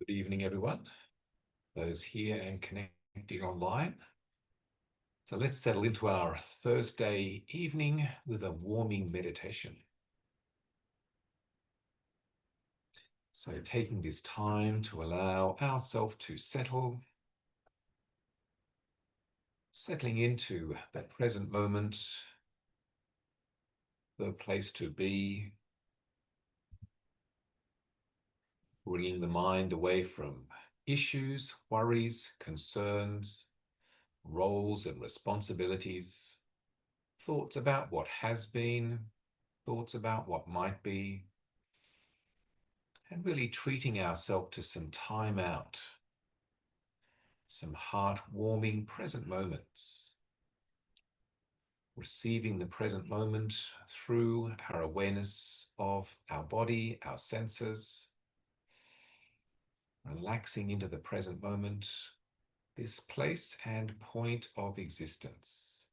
Good evening, everyone. Those here and connecting online. So let's settle into our Thursday evening with a warming meditation. So taking this time to allow ourselves to settling into that present moment, the place to be, bringing the mind away from issues, worries, concerns, roles and responsibilities, thoughts about what has been, thoughts about what might be, and really treating ourselves to some time out, some heart-warming present moments, receiving the present moment through our awareness of our body, our senses, relaxing into the present moment, this place and point of existence.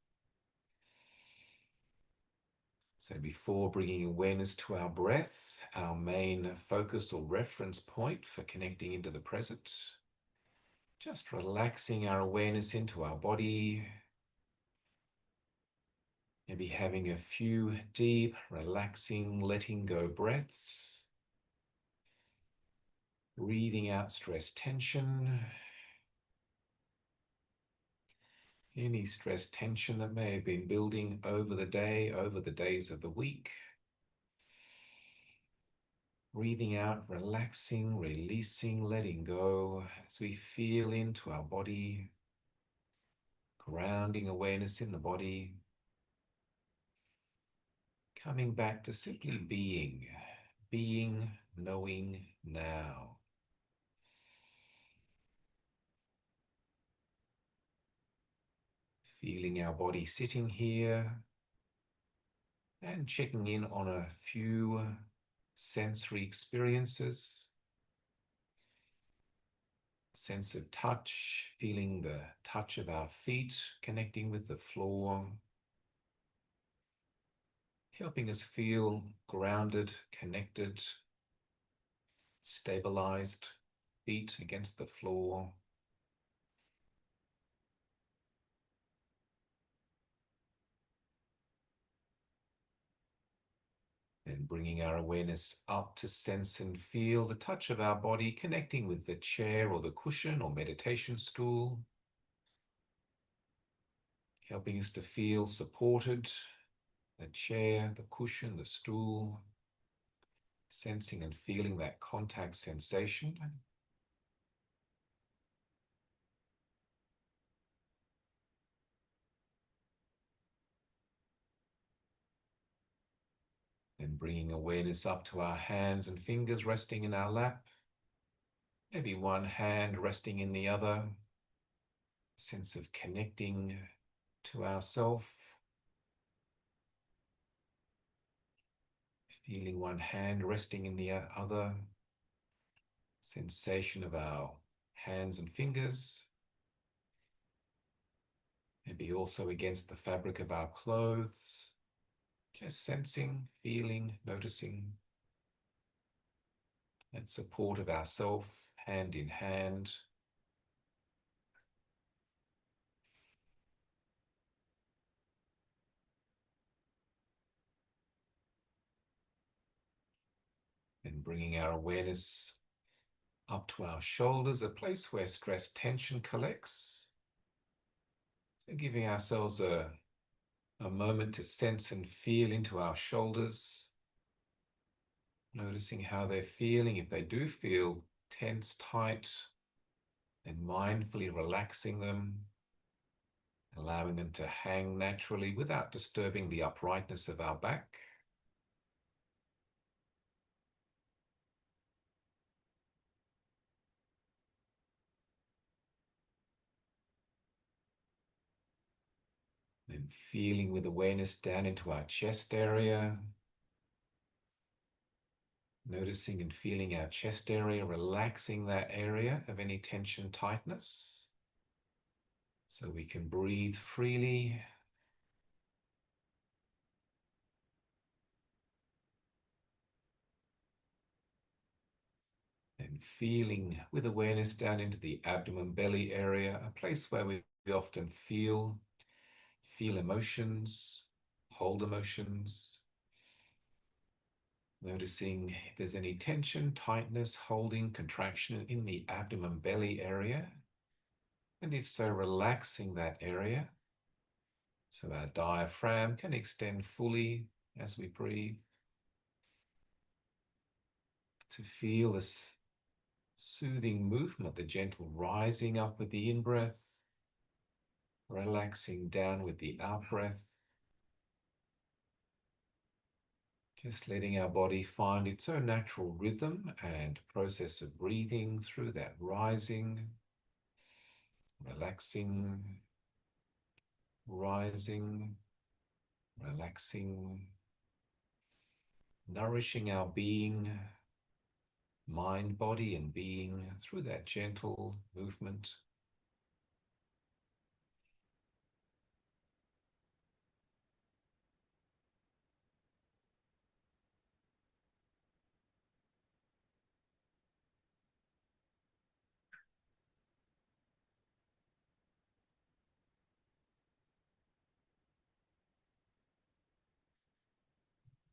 So before bringing awareness to our breath, our main focus or reference point for connecting into the present, just relaxing our awareness into our body, maybe having a few deep, relaxing, letting go breaths, breathing out stress, tension, any stress, tension that may have been building over the day, over the days of the week. Breathing out, relaxing, releasing, letting go as we feel into our body, grounding awareness in the body, coming back to simply being, knowing now. Feeling our body sitting here and checking in on a few sensory experiences. Sense of touch, feeling the touch of our feet connecting with the floor, helping us feel grounded, connected, stabilized, feet against the floor. Then bringing our awareness up to sense and feel the touch of our body connecting with the chair or the cushion or meditation stool, helping us to feel supported, the chair, the cushion, the stool, sensing and feeling that contact sensation. Then bringing awareness up to our hands and fingers resting in our lap, maybe one hand resting in the other, sense of connecting to ourself, feeling one hand resting in the other, sensation of our hands and fingers, maybe also against the fabric of our clothes, just sensing, feeling, noticing that support of ourself, hand in hand. Then bringing our awareness up to our shoulders, a place where stress tension collects. So giving ourselves a moment to sense and feel into our shoulders, noticing how they're feeling. If they do feel tense, tight, then mindfully relaxing them, allowing them to hang naturally without disturbing the uprightness of our back. Then feeling with awareness down into our chest area, noticing and feeling our chest area, relaxing that area of any tension, tightness, so we can breathe freely. Then And feeling with awareness down into the abdomen belly area, a place where we often feel emotions, hold emotions. Noticing if there's any tension, tightness, holding, contraction in the abdomen belly area. And if so, relaxing that area so our diaphragm can extend fully as we breathe. To feel this soothing movement, the gentle rising up with the in-breath, relaxing down with the out-breath. Just letting our body find its own natural rhythm and process of breathing through that rising, relaxing, rising, relaxing, nourishing our being, mind, body, and being through that gentle movement.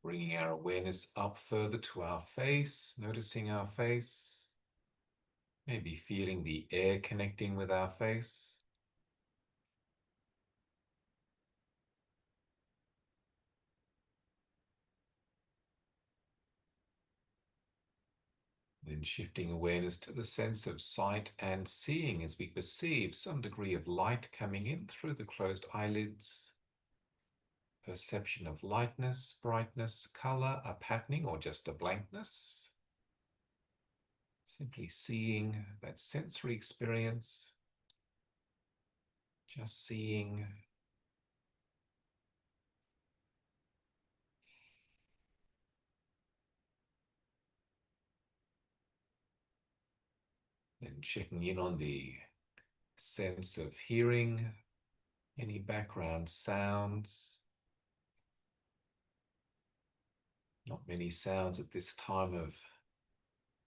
Bringing our awareness up further to our face, noticing our face, maybe feeling the air connecting with our face. Then shifting awareness to the sense of sight and seeing as we perceive some degree of light coming in through the closed eyelids. Perception of lightness, brightness, color, a patterning, or just a blankness. Simply seeing that sensory experience, just seeing. Then checking in on the sense of hearing, any background sounds. Not many sounds at this time of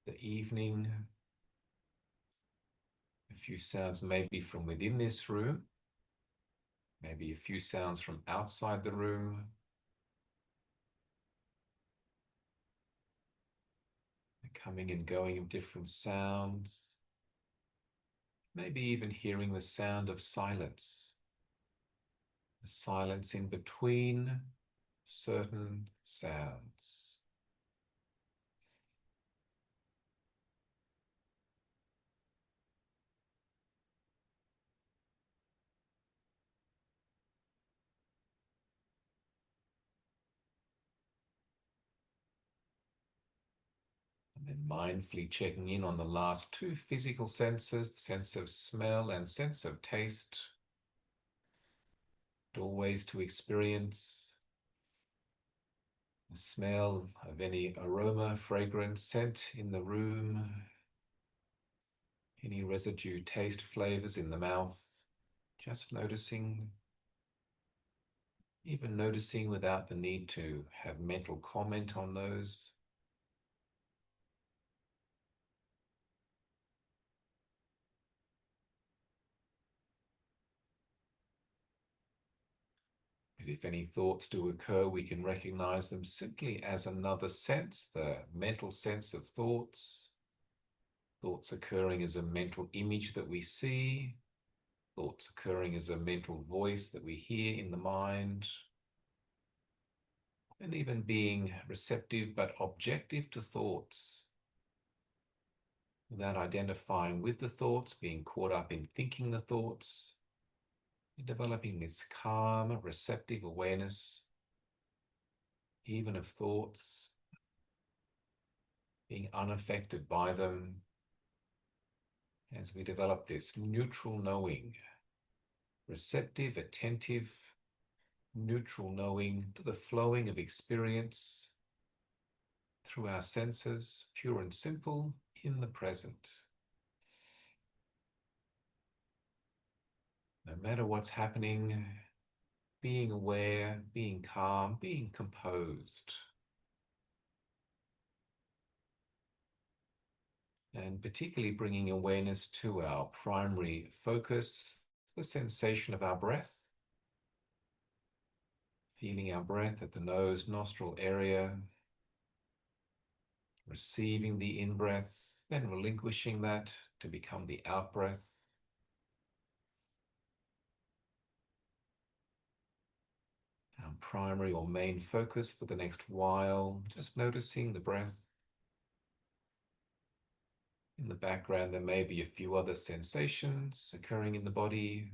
the evening. A few sounds maybe from within this room, maybe a few sounds from outside the room. The coming and going of different sounds. Maybe even hearing the sound of silence. The silence in between certain sounds. And then mindfully checking in on the last two physical senses, the sense of smell and sense of taste. Doorways to experience the smell of any aroma, fragrance, scent in the room, any residue, taste, flavors in the mouth, just noticing, even noticing without the need to have mental comment on those. And if any thoughts do occur, we can recognize them simply as another sense, the mental sense of thoughts. Thoughts occurring as a mental image that we see, thoughts occurring as a mental voice that we hear in the mind, and even being receptive but objective to thoughts, without identifying with the thoughts, being caught up in thinking the thoughts, and developing this calm, receptive awareness, even of thoughts, being unaffected by them, as we develop this neutral knowing, receptive, attentive, neutral knowing to the flowing of experience through our senses, pure and simple, in the present. No matter what's happening, being aware, being calm, being composed. And particularly bringing awareness to our primary focus, the sensation of our breath. Feeling our breath at the nose, nostril area, receiving the in-breath, then relinquishing that to become the out-breath. Our primary or main focus for the next while, just noticing the breath. In the background, there may be a few other sensations occurring in the body.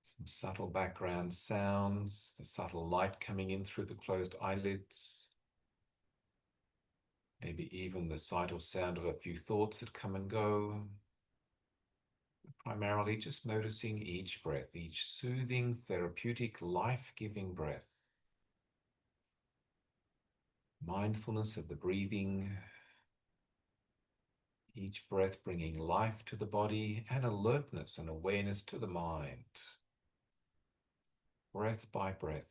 Some subtle background sounds, the subtle light coming in through the closed eyelids. Maybe even the sight or sound of a few thoughts that come and go. Primarily just noticing each breath, each soothing, therapeutic, life-giving breath. Mindfulness of the breathing, each breath bringing life to the body and alertness and awareness to the mind. Breath by breath,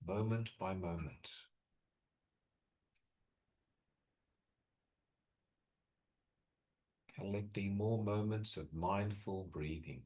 moment by moment. Collecting more moments of mindful breathing.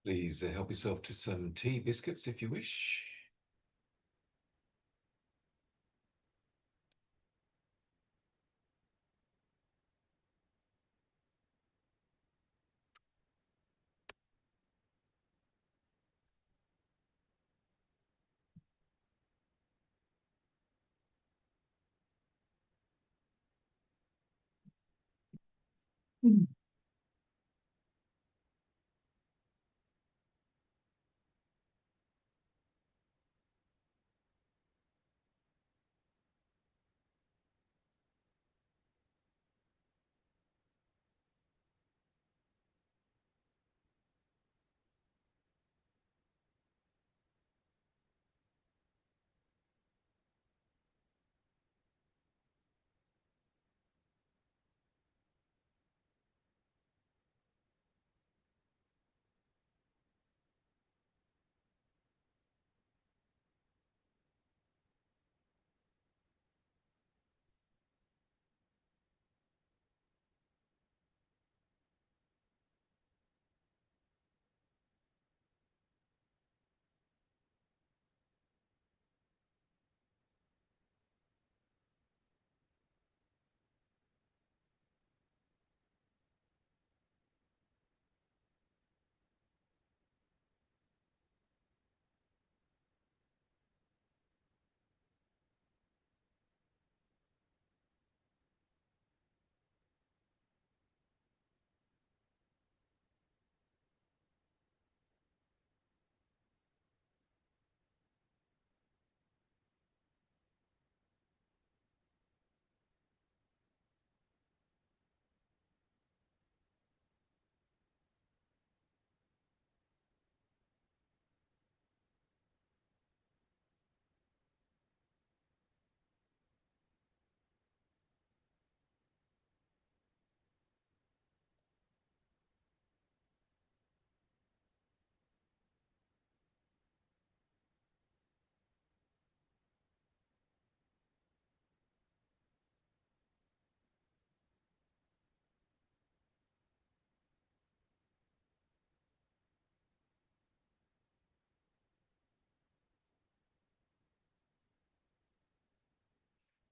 Please help yourself to some tea biscuits if you wish.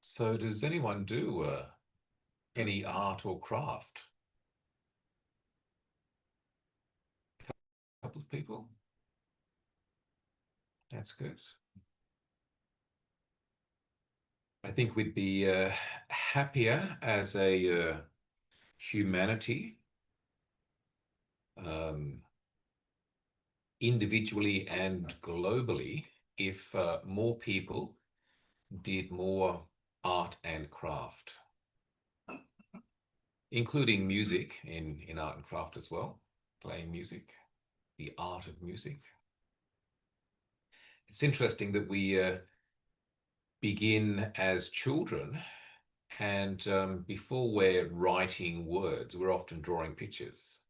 So does anyone do any art or craft? A couple of people? That's good. I think we'd be happier as a humanity, um, individually and globally, if more people did more art and craft, including music in art and craft as well, playing music, the art of music. It's interesting that we begin as children, and before we're writing words, we're often drawing pictures,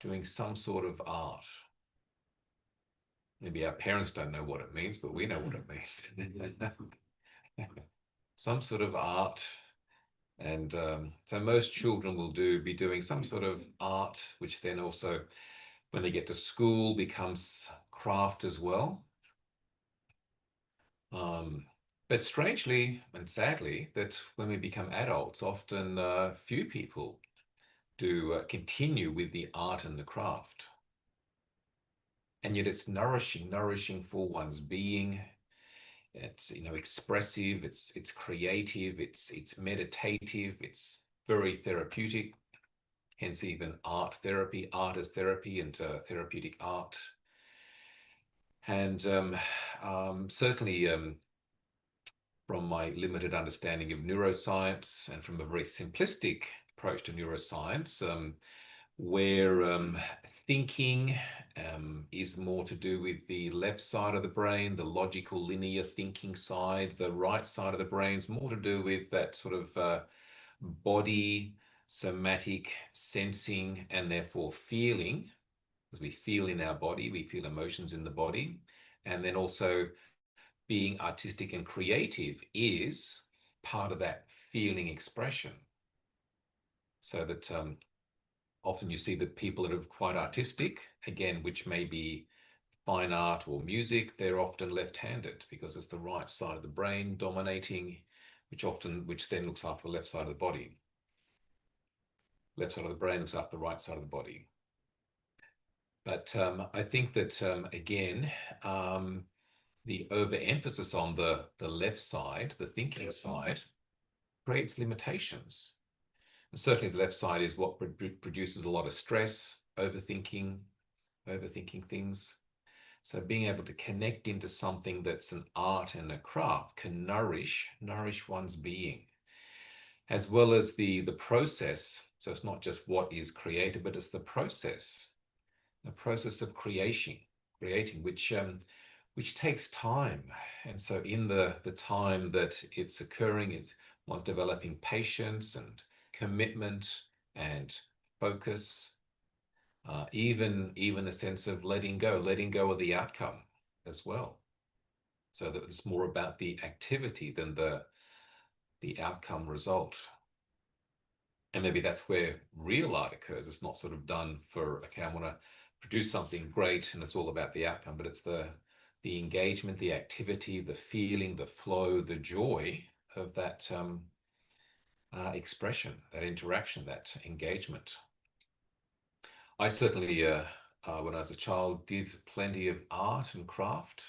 doing some sort of art. Maybe our parents don't know what it means, but we know what it means. Some sort of art. And so most children will be doing some sort of art, which then also, when they get to school, becomes craft as well. But strangely and sadly, that when we become adults, often few people do continue with the art and the craft. And yet it's nourishing for one's being. It's, expressive, it's creative, it's meditative, it's very therapeutic, hence even art therapy, art as therapy, and therapeutic art. And certainly from my limited understanding of neuroscience and from a very simplistic approach to neuroscience, where thinking is more to do with the left side of the brain, the logical linear thinking side. The right side of the brain is more to do with that sort of body, somatic sensing, and therefore feeling, because we feel in our body, we feel emotions in the body. And then also being artistic and creative is part of that feeling expression. So that often you see that people that are quite artistic, again, which may be fine art or music, they're often left-handed because it's the right side of the brain dominating, which then looks after the left side of the body. Left side of the brain looks after the right side of the body. But I think that again, the overemphasis on the left side, the thinking side, creates limitations. And certainly the left side is what produces a lot of stress, overthinking things. So being able to connect into something that's an art and a craft can nourish one's being, as well as the process. So it's not just what is created, but it's the process of creating, which takes time. And so in the time that it's occurring, one's developing patience and commitment and focus, even a sense of letting go of the outcome as well. So that it's more about the activity than the outcome result. And maybe that's where real art occurs. It's not sort of done for, okay, I want to produce something great and it's all about the outcome, but it's the engagement, the activity, the feeling, the flow, the joy of that expression, that interaction, that engagement. I certainly, when I was a child, did plenty of art and craft,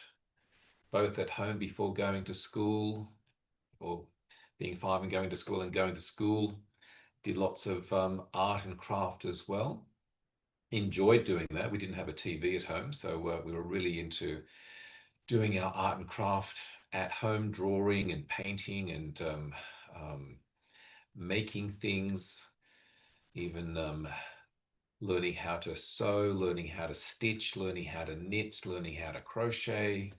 both at home before going to school, or being 5 and going to school, and going to school. Did lots of art and craft as well. Enjoyed doing that. We didn't have a TV at home, so we were really into doing our art and craft at home, drawing and painting and making things, even learning how to sew, learning how to stitch, learning how to knit, learning how to crochet.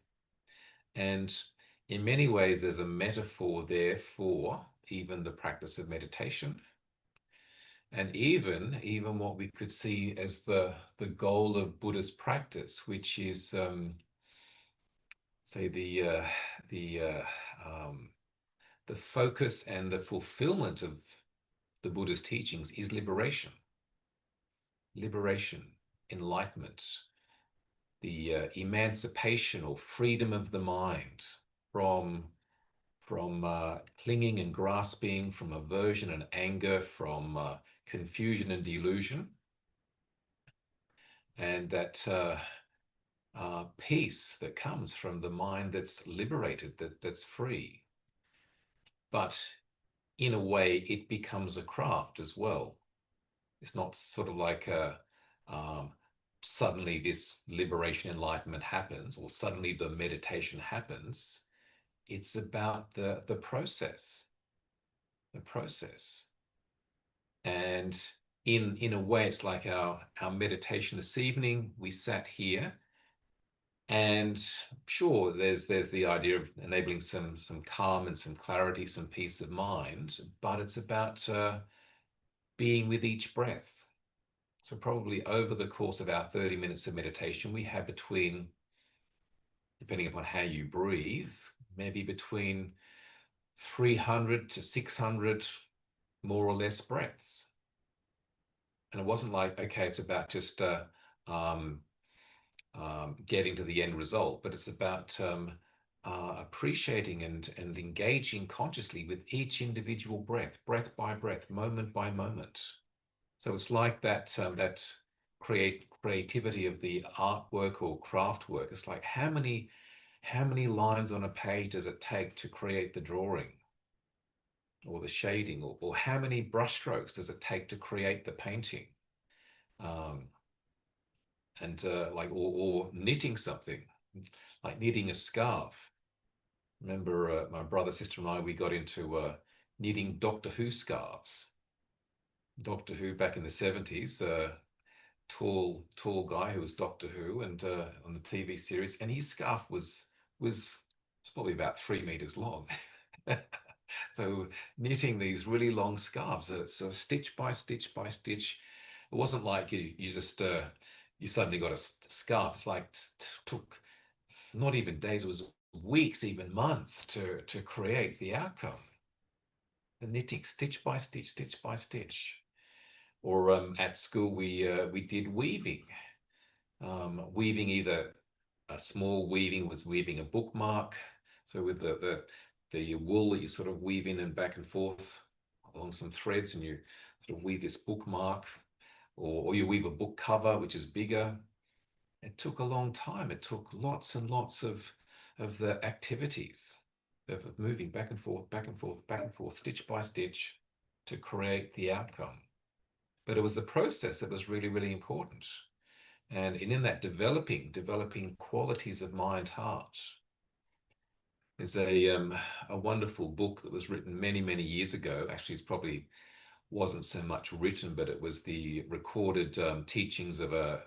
And in many ways, there's a metaphor there for even the practice of meditation. And even what we could see as the goal of Buddhist practice, which is say the focus and the fulfillment of the Buddha's teachings is liberation, enlightenment, the emancipation or freedom of the mind from clinging and grasping, from aversion and anger, from confusion and delusion, and that peace that comes from the mind that's liberated, that's free. But in a way, it becomes a craft as well. It's not sort of like suddenly this liberation, enlightenment happens, or suddenly the meditation happens. It's about the process. And in a way, it's like our meditation this evening. We sat here, and sure, there's the idea of enabling some calm and some clarity, some peace of mind, but it's about being with each breath. So probably over the course of our 30 minutes of meditation, we have between, depending upon how you breathe, maybe between 300 to 600 more or less breaths. And it wasn't like, okay, it's about just getting to the end result, but it's about appreciating and engaging consciously with each individual breath by breath, moment by moment. So it's like that creativity of the artwork or craft work. It's like how many lines on a page does it take to create the drawing or the shading, or how many brushstrokes does it take to create the painting? And like or knitting something, like knitting a scarf. Remember, my brother, sister, and I, we got into knitting Doctor Who scarves. Doctor Who back in the 70s, tall guy who was Doctor Who, and on the TV series, and his scarf was it's probably about 3 meters long. So knitting these really long scarves, so stitch by stitch by stitch. It wasn't like you just you suddenly got a scarf. It's like took not even days, it was weeks, even months to create the outcome. The knitting stitch by stitch, stitch by stitch. Or at school, we did weaving. Weaving, either a small weaving was weaving a bookmark. So with the wool that you sort of weave in and back and forth along some threads, and you sort of weave this bookmark, or you weave a book cover, which is bigger. It took a long time. It took lots and lots of the activities of moving back and forth, back and forth, back and forth, stitch by stitch, to create the outcome. But it was a process that was really, really important. And in that developing qualities of mind, heart, is a wonderful book that was written many, many years ago. Actually, it's probably wasn't so much written, but it was the recorded teachings of a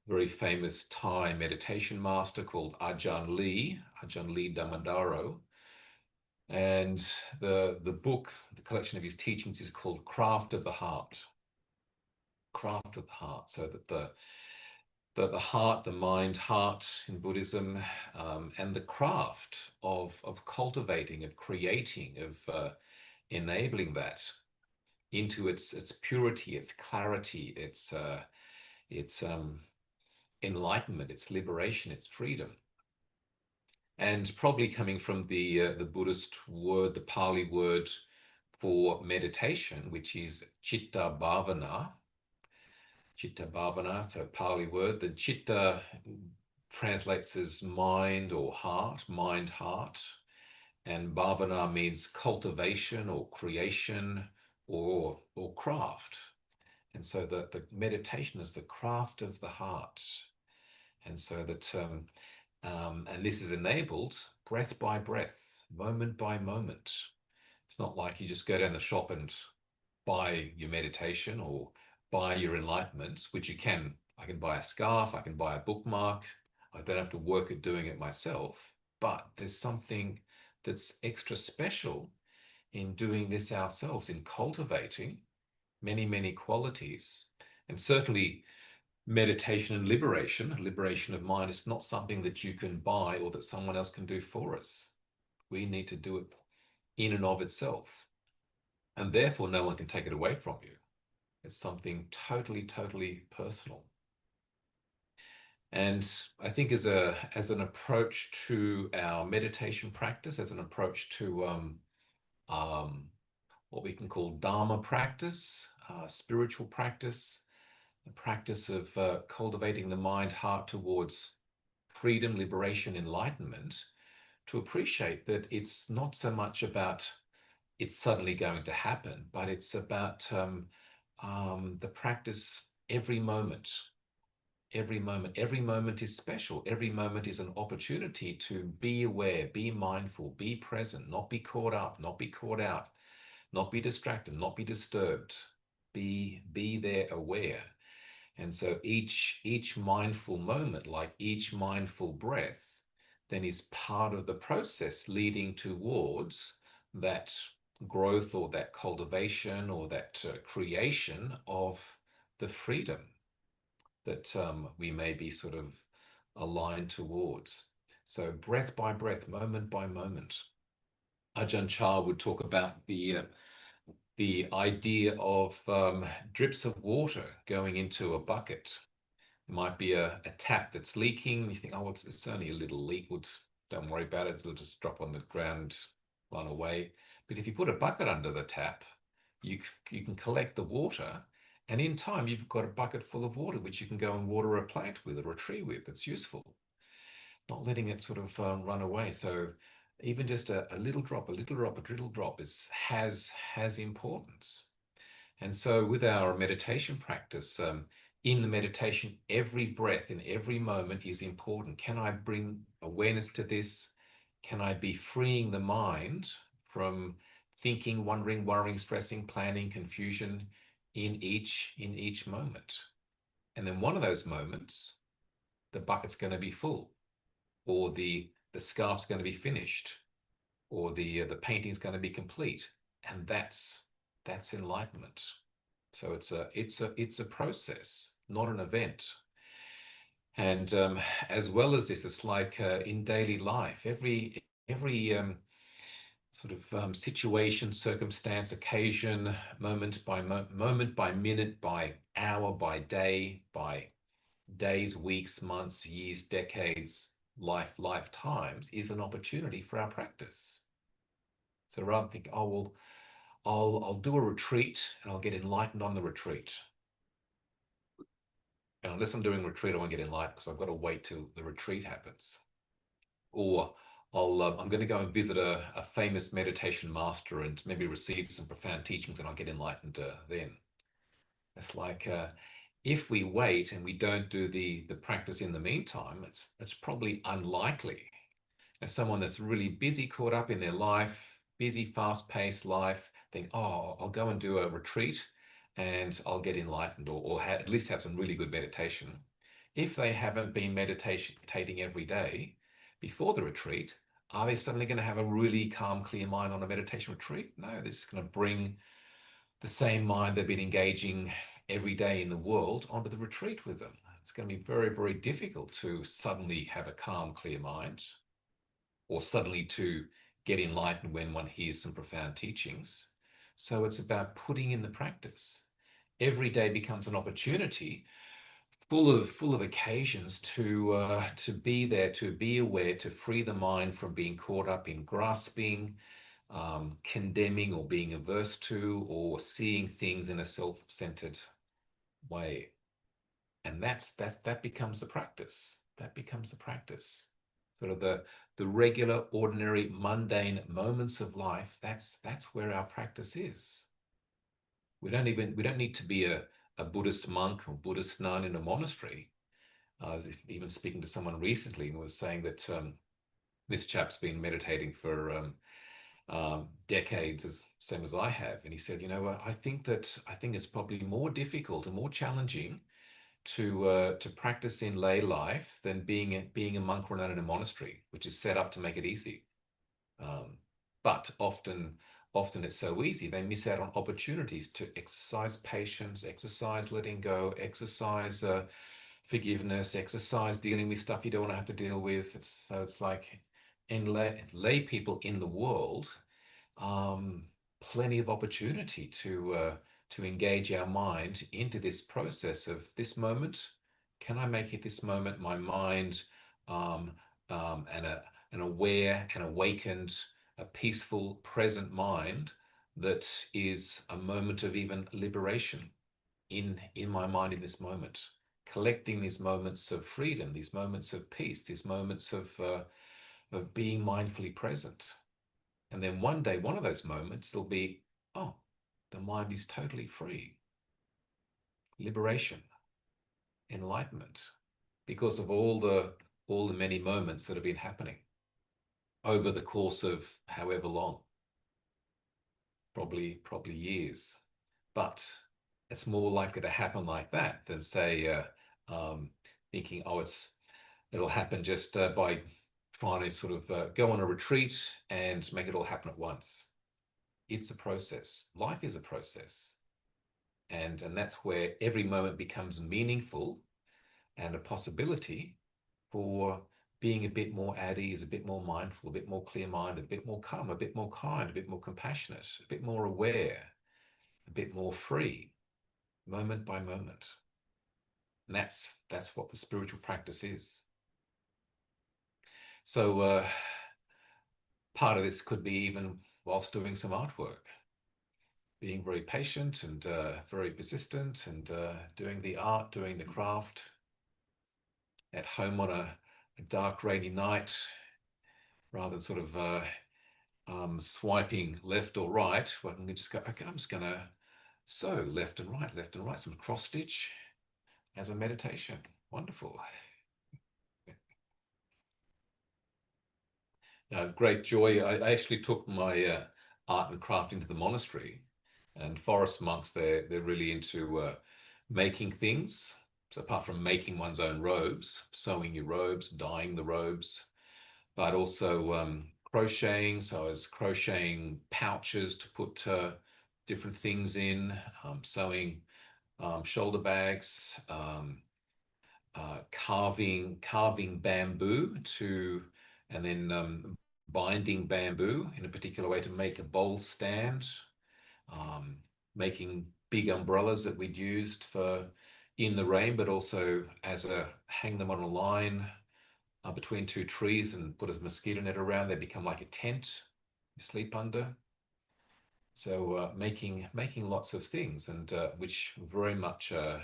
very famous Thai meditation master called Ajahn Lee Damodaro. And the book, the collection of his teachings, is called Craft of the Heart. Craft of the Heart. So that the heart, the mind, heart in Buddhism, and the craft of cultivating, of creating, of enabling that into its purity, its clarity, its enlightenment, its liberation, its freedom. And probably coming from the Buddhist word, the Pali word for meditation, which is Chitta Bhavana. Chitta Bhavana, so Pali word. The Chitta translates as mind or heart, mind, heart. And Bhavana means cultivation or creation or craft. And so the meditation is the craft of the heart. And so that, and this is enabled breath by breath, moment by moment. It's not like you just go down the shop and buy your meditation or buy your enlightenment, which you can. I can buy a scarf, I can buy a bookmark. I don't have to work at doing it myself. But there's something that's extra special in doing this ourselves, in cultivating many, many qualities. And certainly meditation and liberation of mind, is not something that you can buy or that someone else can do for us. We need to do it in and of itself. And therefore, no one can take it away from you. It's something totally, totally personal. And I think as an approach to our meditation practice, as an approach to what we can call Dharma practice, spiritual practice, the practice of cultivating the mind, heart towards freedom, liberation, enlightenment, to appreciate that it's not so much about it's suddenly going to happen, but it's about the practice every moment. Every moment, every moment is special. Every moment is an opportunity to be aware, be mindful, be present, not be caught up, not be caught out, not be distracted, not be disturbed. Be there aware. And so each mindful moment, like each mindful breath, then is part of the process leading towards that growth or that cultivation or that creation of the freedom that we may be sort of aligned towards. So breath by breath, moment by moment. Ajahn Chah would talk about the idea of drips of water going into a bucket. It might be a tap that's leaking. You think, oh, it's only a little leak. Don't worry about it. It'll just drop on the ground, run away. But if you put a bucket under the tap, you can collect the water, and in time you've got a bucket full of water which you can go and water a plant with or a tree with. That's useful. Not letting it sort of run away. So even just a little drop, a little drop, a little drop has importance. And so with our meditation practice, in the meditation, every breath in every moment is important. Can I bring awareness to this? Can I be freeing the mind from thinking, wondering, worrying, stressing, planning, confusion in each moment? And then one of those moments, the bucket's going to be full, or the scarf's going to be finished, or the painting's going to be complete, and that's enlightenment. So it's a process, not an event. And as well as this, it's like in daily life, every sort of situation, circumstance, occasion, moment by minute, by hour, by day, by days, weeks, months, years, decades, lifetimes is an opportunity for our practice. So rather than think, oh well, I'll do a retreat and I'll get enlightened on the retreat. And unless I'm doing a retreat, I won't get enlightened because I've got to wait till the retreat happens. Or I'm going to go and visit a famous meditation master and maybe receive some profound teachings and I'll get enlightened then. It's like if we wait and we don't do the practice in the meantime, it's probably unlikely. As someone that's really busy, caught up in their life, busy, fast-paced life, think, oh, I'll go and do a retreat and I'll get enlightened or at least have some really good meditation. If they haven't been meditating every day before the retreat, are they suddenly going to have a really calm, clear mind on a meditation retreat? No, they're just going to bring the same mind they've been engaging every day in the world onto the retreat with them. It's going to be very, very difficult to suddenly have a calm, clear mind or suddenly to get enlightened when one hears some profound teachings. So it's about putting in the practice. Every day becomes an opportunity full of occasions to be there, to be aware, to free the mind from being caught up in grasping, condemning, or being averse to, or seeing things in a self-centered way. And that becomes the practice. That becomes the practice. Sort of the regular, ordinary, mundane moments of life. That's where our practice is. We don't need to be a Buddhist monk or Buddhist nun in a monastery. I was even speaking to someone recently and was saying that this chap's been meditating for decades, as same as I have, and he said, you know, I think it's probably more difficult and more challenging to practice in lay life than being a monk or a nun in a monastery, which is set up to make it easy. But often it's so easy, they miss out on opportunities to exercise patience, exercise letting go, exercise forgiveness, exercise dealing with stuff you don't want to have to deal with. So it's like in lay people in the world, um, plenty of opportunity to engage our mind into this process of this moment. Can I make it this moment my mind um, and an aware and awakened, a peaceful, present mind that is a moment of even liberation in my mind in this moment, collecting these moments of freedom, these moments of peace, these moments of being mindfully present. And then one day, one of those moments, there'll be, oh, the mind is totally free. Liberation, enlightenment, because of all the many moments that have been happening over the course of however long, probably years. But it's more likely to happen like that than say thinking, oh, it'll happen just by trying to sort of go on a retreat and make it all happen at once. It's a process. Life is a process. And that's where every moment becomes meaningful and a possibility for being a bit more at ease, a bit more mindful, a bit more clear-minded, a bit more calm, a bit more kind, a bit more compassionate, a bit more aware, a bit more free, moment by moment. And that's what the spiritual practice is. So part of this could be even whilst doing some artwork, being very patient and very persistent and doing the art, doing the craft at home on a dark, rainy night, rather than sort of swiping left or right. Well, I can just go, okay, I'm just going to sew left and right, some cross stitch as a meditation. Wonderful. Great joy. I actually took my art and craft into the monastery, and forest monks, they're really into making things. So apart from making one's own robes, sewing your robes, dyeing the robes, but also crocheting. So I was crocheting pouches to put different things in, sewing shoulder bags, carving bamboo to, and then binding bamboo in a particular way to make a bowl stand, making big umbrellas that we'd used for in the rain, but also as a hang them on a line between two trees and put a mosquito net around. They become like a tent you sleep under. So making lots of things, and which very much a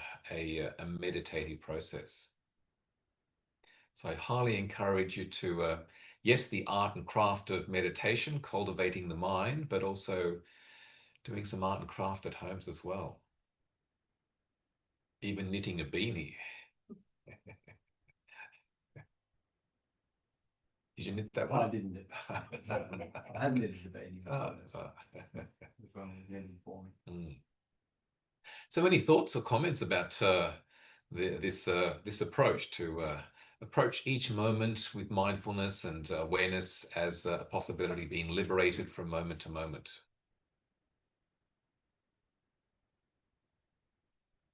meditative process. So I highly encourage you to, yes, the art and craft of meditation, cultivating the mind, but also doing some art and craft at homes as well. Even knitting a beanie. Did you knit that one? I didn't knit. I hadn't knitted a beanie before. So. This one was knitted for me. So any thoughts or comments about this approach to approach each moment with mindfulness and awareness as a possibility, being liberated from moment to moment?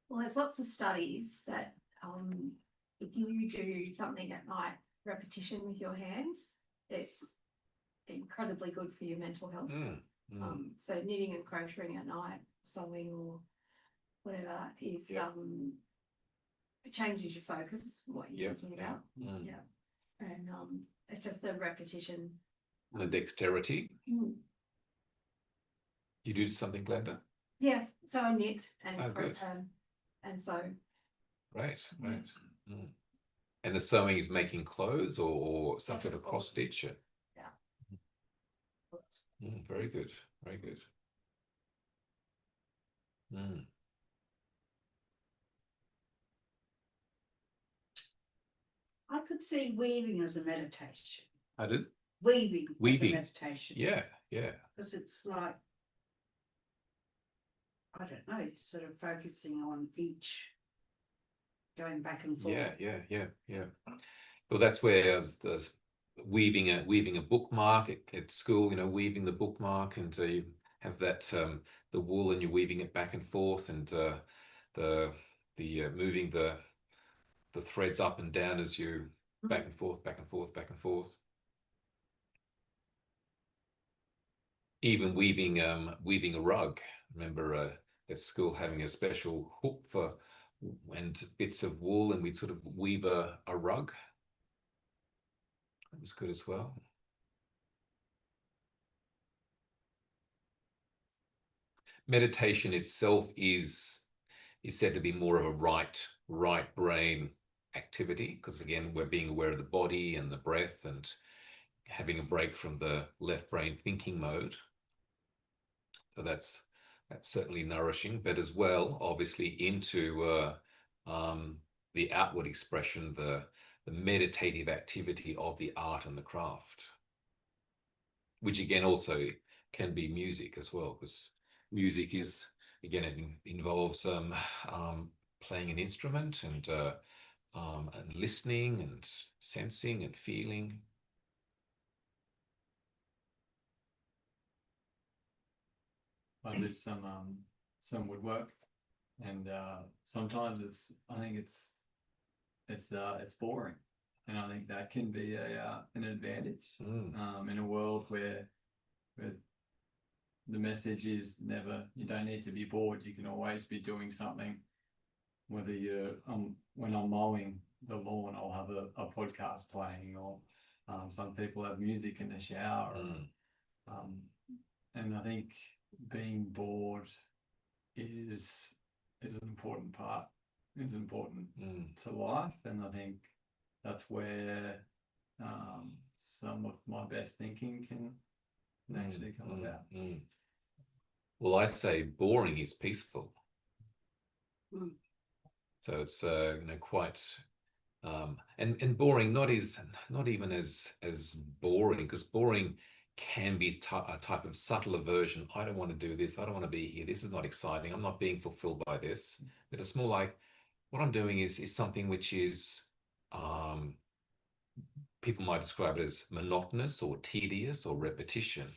Well, there's lots of studies that if you do something at night, repetition with your hands, it's incredibly good for your mental health. So knitting and crocheting at night, sewing or whatever is it changes your focus, what you're thinking about. And it's just the repetition. The dexterity. You do something, Glenda? Yeah, so I knit and good. And sew. Right. And the sewing is making clothes or some sort of cross stitch. Very good. Very good. I could see weaving as a meditation. I do? Weaving as a meditation. Yeah. Because it's like, I don't know, sort of focusing on each, going back and forth. Yeah. Well, that's where the weaving a bookmark at school, weaving the bookmark, and you have that the wool, and you're weaving it back and forth, and the moving the threads up and down as you back and forth. Even weaving a rug. I remember at school having a special hook for and bits of wool, and we'd sort of weave a rug. That was good as well. Meditation itself is said to be more of a right brain activity, because again, we're being aware of the body and the breath and having a break from the left brain thinking mode. So that's certainly nourishing, but as well, obviously, into the outward expression, the meditative activity of the art and the craft, which again also can be music as well, because music is, again, it involves playing an instrument and listening and sensing and feeling. I do some woodwork, and sometimes I think it's boring, and I think that can be an advantage in a world where the message is never, you don't need to be bored. You can always be doing something. Whether you're when I'm mowing the lawn, I'll have a podcast playing, or some people have music in the shower. And I think being bored is an important part, is important to life, and I think that's where some of my best thinking can actually come about. Well, I say boring is peaceful. So it's quite and boring not even as boring, because boring can be a type of subtler version. I don't want to do this. I don't want to be here. This is not exciting. I'm not being fulfilled by this. But it's more like what I'm doing is something which is people might describe it as monotonous or tedious or repetition,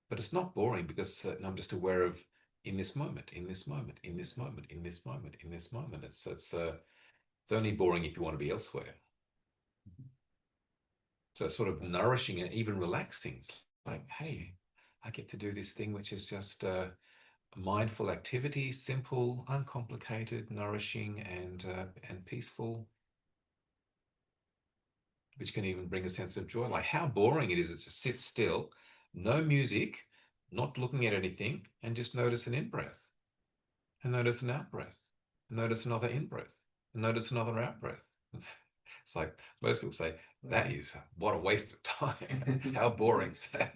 but it's not boring, because I'm just aware of in this moment. It's only boring if you want to be elsewhere. So it's sort of nourishing and even relaxing. It's like, hey, I get to do this thing which is just a mindful activity, simple, uncomplicated, nourishing, and peaceful, which can even bring a sense of joy. Like how boring it is to sit still, no music, not looking at anything, and just notice an in-breath, and notice an out-breath, and notice another in-breath, and notice another out-breath. It's like most people say, that is what a waste of time. How boring is that?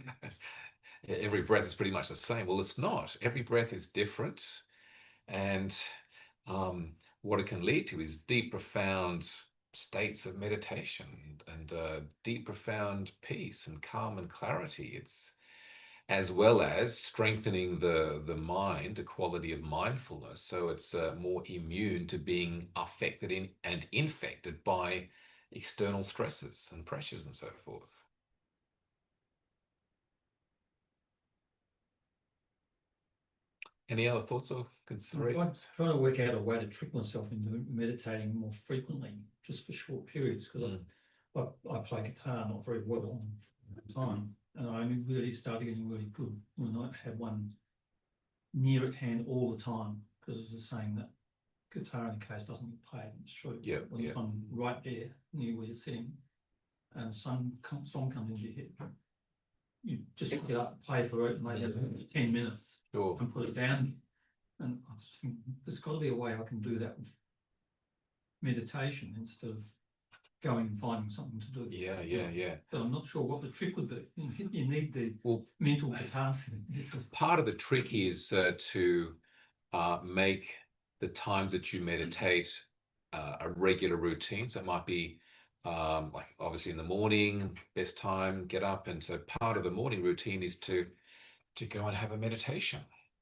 Every breath is pretty much the same. Well, it's not. Every breath is different. And what it can lead to is deep, profound states of meditation and deep, profound peace and calm and clarity. It's as well as strengthening the mind, the quality of mindfulness, so it's more immune to being affected in and infected by external stresses and pressures and so forth. Any other thoughts or considerations? I'm trying to work out a way to trick myself into meditating more frequently, just for short periods, because I play guitar not very well all the time, and I only really started getting really good when I had one near at hand all the time, because there's a saying that guitar in the case doesn't get played. It's true. Yeah, when yeah. it's one right there near where you're sitting, and some song comes into your head, you just pick it up, play for it, maybe 10 minutes, Sure. and put it down. And I just think there's got to be a way I can do that with meditation instead of going and finding something to do. Yeah. But I'm not sure what the trick would be. You need the mental capacity. Part of the trick is to make the times that you meditate a regular routine. So it might be like obviously in the morning, best time, get up. And so part of the morning routine is to go and have a meditation,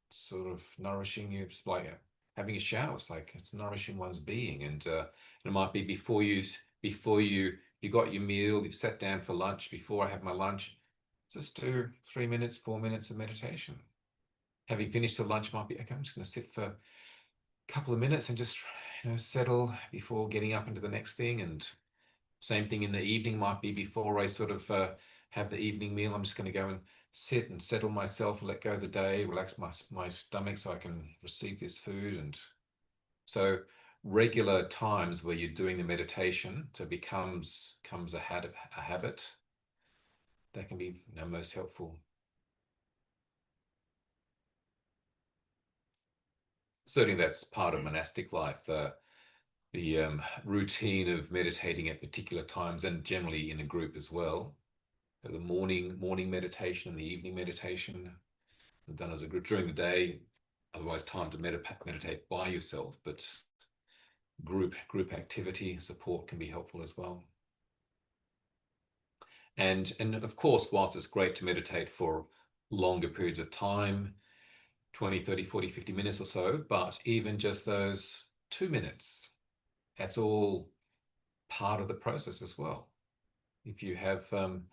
sort of nourishing you. It's like having a shower. It's like it's nourishing one's being. And it might be before you got your meal, you've sat down for lunch. Before I have my lunch, just do 3 minutes, 4 minutes of meditation. Having finished the lunch might be, okay, I'm just going to sit for a couple of minutes and just settle before getting up into the next thing. And same thing in the evening might be before I sort of have the evening meal. I'm just going to go and sit and settle myself, let go of the day, relax my stomach so I can receive this food. And so regular times where you're doing the meditation, so it becomes a habit that can be most helpful. Certainly that's part of monastic life, the routine of meditating at particular times, and generally in a group as well. So the morning meditation and the evening meditation done as a group during the day, otherwise time to meditate by yourself, but group activity support can be helpful as well. And of course, whilst it's great to meditate for longer periods of time, 20, 30, 40, 50 minutes or so, but even just those 2 minutes, that's all part of the process as well. If you have 10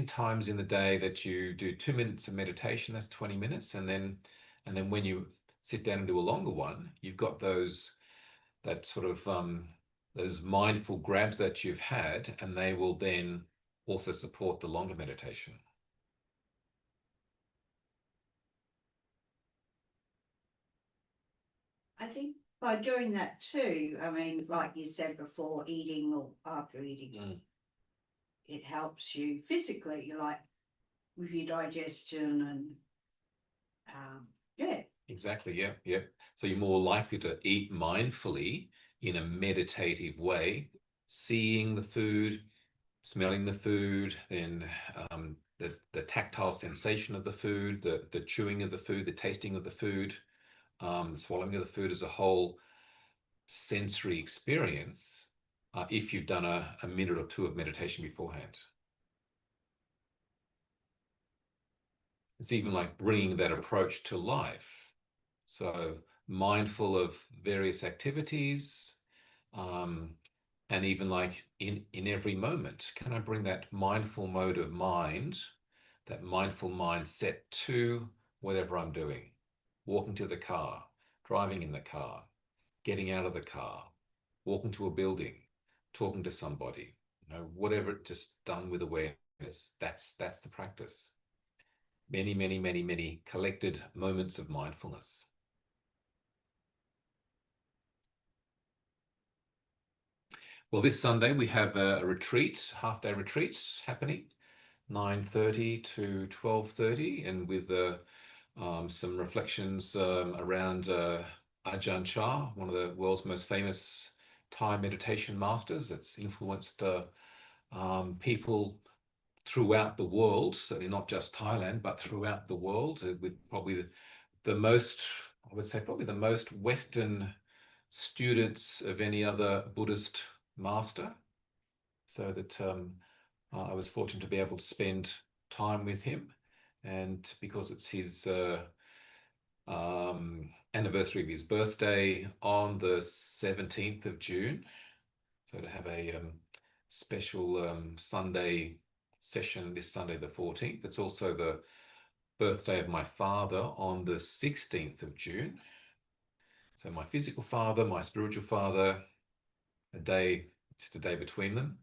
times in the day that you do 2 minutes of meditation, that's 20 minutes. And then when you sit down and do a longer one, you've got those mindful grabs that you've had, and they will then also support the longer meditation. I think by doing that too, I mean, like you said before, eating or after eating, it helps you physically, like with your digestion and yeah. Exactly. Yeah. So you're more likely to eat mindfully in a meditative way, seeing the food, smelling the food, then the tactile sensation of the food, the chewing of the food, the tasting of the food, swallowing of the food as a whole sensory experience, if you've done a minute or two of meditation beforehand. It's even like bringing that approach to life. So mindful of various activities, and even like in every moment, can I bring that mindful mode of mind, that mindful mindset to whatever I'm doing? Walking to the car, driving in the car, getting out of the car, walking to a building, talking to somebody, whatever, just done with awareness. That's the practice. Many, many, many, many collected moments of mindfulness. Well, this Sunday we have a retreat, half-day retreat happening, 9:30 to 12:30, and with some reflections around Ajahn Chah, one of the world's most famous Thai meditation masters that's influenced people throughout the world, certainly not just Thailand, but throughout the world, with probably the most, I would say, probably the most Western students of any other Buddhist master. So that I was fortunate to be able to spend time with him, and because it's his anniversary of his birthday on the 17th of June, so to have a special Sunday session this Sunday the 14th. It's also the birthday of my father on the 16th of June. So my physical father, my spiritual father, just a day between them.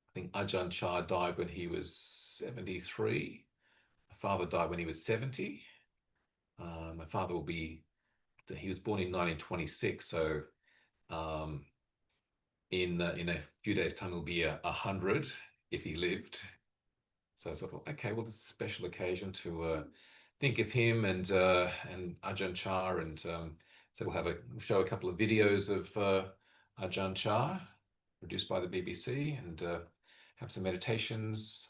I think Ajahn Chah died when he was 73. My father died when he was 70. My father he was born in 1926, so in a few days' time he'll be 100 if he lived. So I thought, okay, well, this is a special occasion to think of him and Ajahn Chah, and so we'll show a couple of videos of Ajahn Chah produced by the BBC, and have some meditations.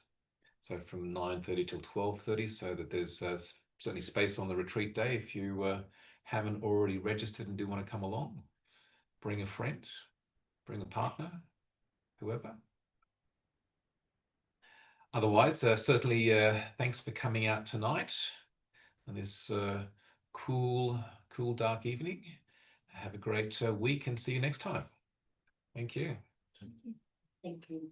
So from 9:30 till 12:30, so that there's certainly space on the retreat day if you haven't already registered and do want to come along. Bring a friend, bring a partner, whoever. Otherwise, certainly thanks for coming out tonight on this cool, dark evening. Have a great week, and see you next time. Thank you. Thank you.